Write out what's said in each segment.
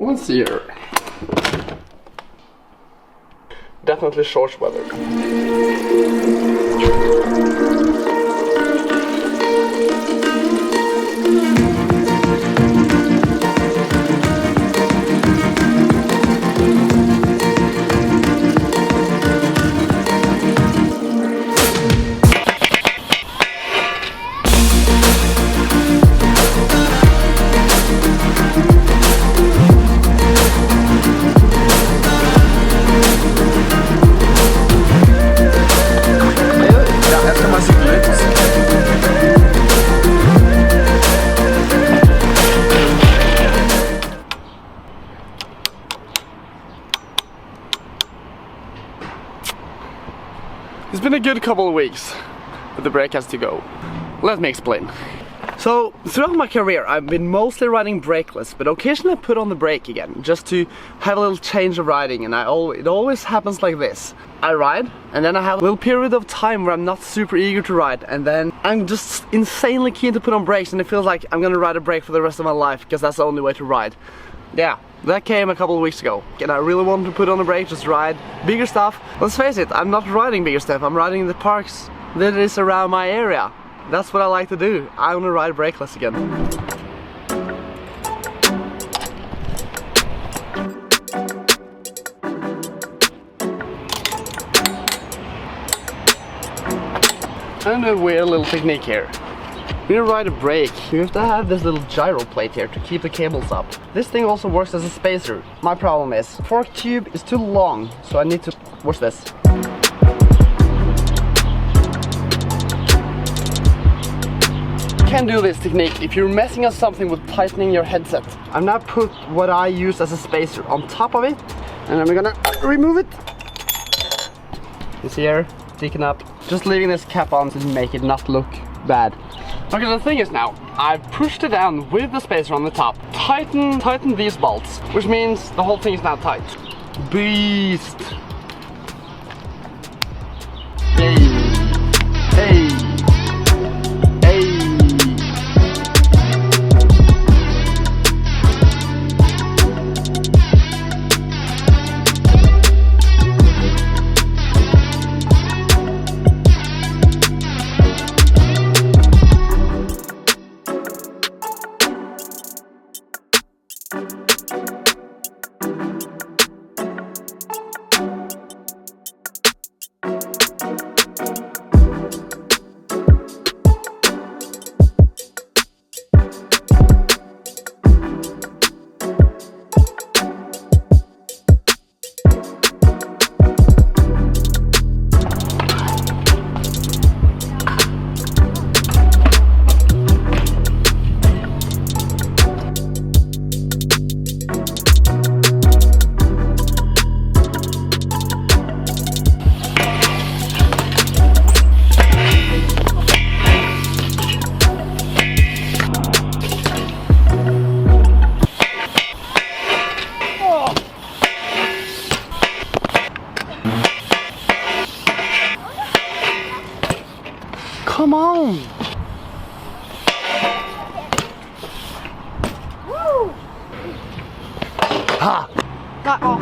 What's here? Definitely shorts weather. It's been a good couple of weeks, but the brake has to go. Let me explain. So, throughout my career, I've been mostly riding brakeless, but occasionally I put on the brake again, just to have a little change of riding, and it always happens like this. I ride, and then I have a little period of time where I'm not super eager to ride, and then I'm just insanely keen to put on brakes, and it feels like I'm gonna ride a brake for the rest of my life, because that's the only way to ride. Yeah. That came a couple of weeks ago, and I really wanted to put on a brake, just ride bigger stuff. Let's face it, I'm not riding bigger stuff, I'm riding the parks that is around my area. That's what I like to do. I want to ride brakeless again. And a weird little technique here. When you ride a brake, you have to have this little gyro plate here to keep the cables up. This thing also works as a spacer. My problem is, fork tube is too long, so I need to, watch this. You can do this technique if you're messing up something with tightening your headset. I've now put what I use as a spacer on top of it, and I'm gonna remove it. You see here, sticking up. Just leaving this cap on to make it not look bad. Okay, the thing is now, I've pushed it down with the spacer on the top. Tighten these bolts, which means the whole thing is now tight. Beast! Hey! Hey! Hey! Come on! Woo! Ha! Got off.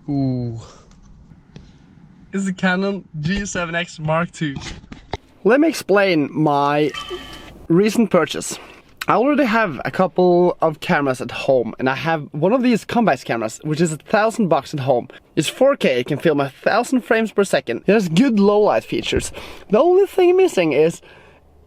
Ooh. It's the Canon G7X Mark II. Let me explain my recent purchase. I already have a couple of cameras at home, and I have one of these compact cameras, which is $1,000 at home. It's 4K, it can film 1,000 frames per second. It has good low light features. The only thing missing is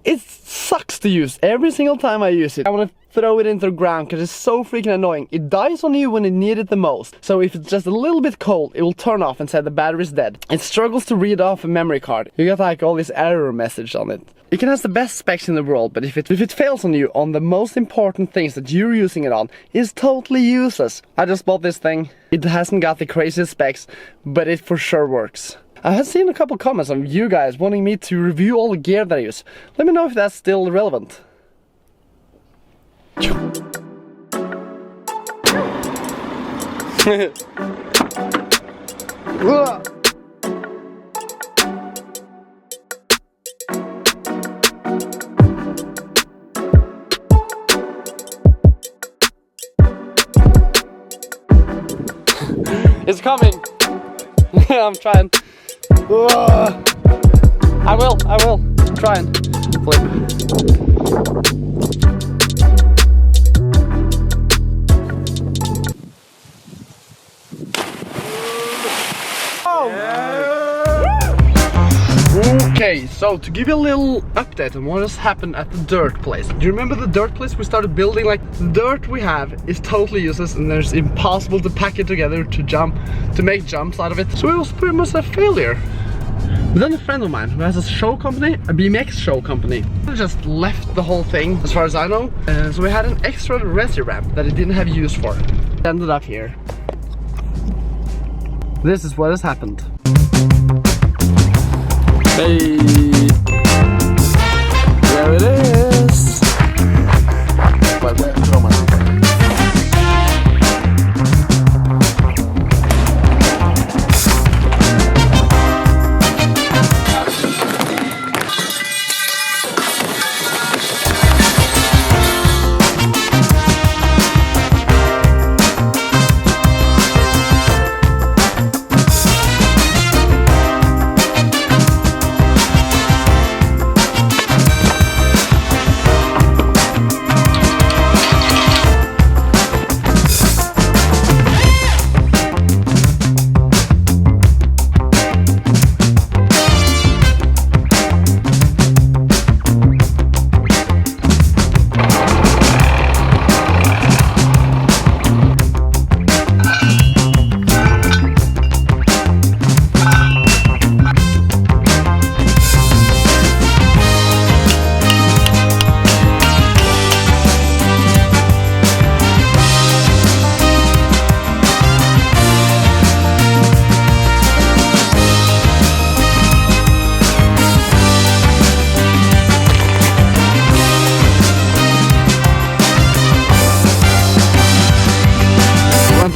it sucks to use. Every single time I use it, I want to throw it into the ground because it's so freaking annoying. It dies on you when you need it the most. So if it's just a little bit cold, it will turn off and say the battery's dead. It struggles to read off a memory card. You get like all this error message on it. It can have the best specs in the world, but if it fails on you on the most important things that you're using it on, it's totally useless. I just bought this thing. It hasn't got the craziest specs, but it for sure works. I have seen a couple comments of you guys wanting me to review all the gear that I use. Let me know if that's still relevant. It's coming. I'm trying. I will. I'm trying. Flip. Oh. Yeah. Okay, so to give you a little update on what has happened at the dirt place. Do you remember the dirt place we started building? Like, the dirt we have is totally useless and it's impossible to pack it together to make jumps out of it. So it was pretty much a failure. But then a friend of mine who has a show company, a BMX show company, just left the whole thing, as far as I know. So we had an extra RESI ramp that it didn't have use for. It ended up here. This is what has happened. Hey, there it is.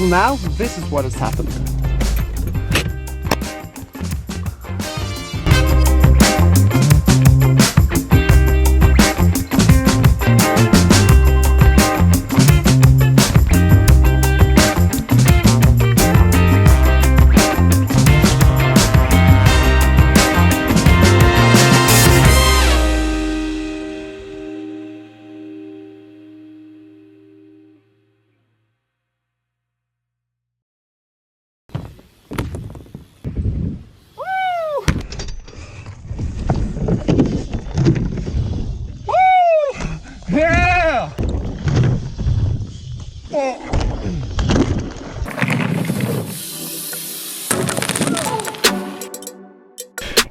Now, this is what has happened. Yeah!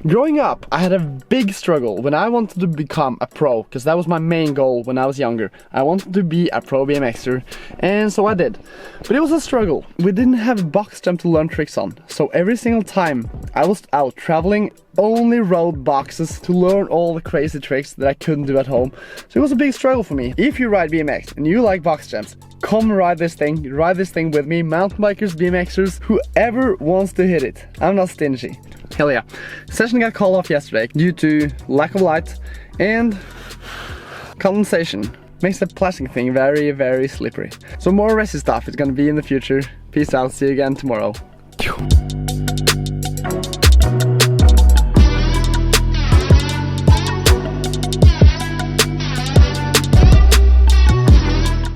Growing up, I had a big struggle when I wanted to become a pro, because that was my main goal when I was younger. I wanted to be a pro BMXer, and so I did. But it was a struggle. We didn't have a box jump to learn tricks on, so every single time I was out traveling, only rode boxes to learn all the crazy tricks that I couldn't do at home. So it was a big struggle for me. If you ride BMX and you like box jumps, come ride this thing with me, mountain bikers, BMXers, whoever wants to hit it. I'm not stingy. Hell yeah. Session got called off yesterday due to lack of light and condensation. Makes the plastic thing very, very slippery. So more RESI stuff is gonna be in the future. Peace out, see you again tomorrow.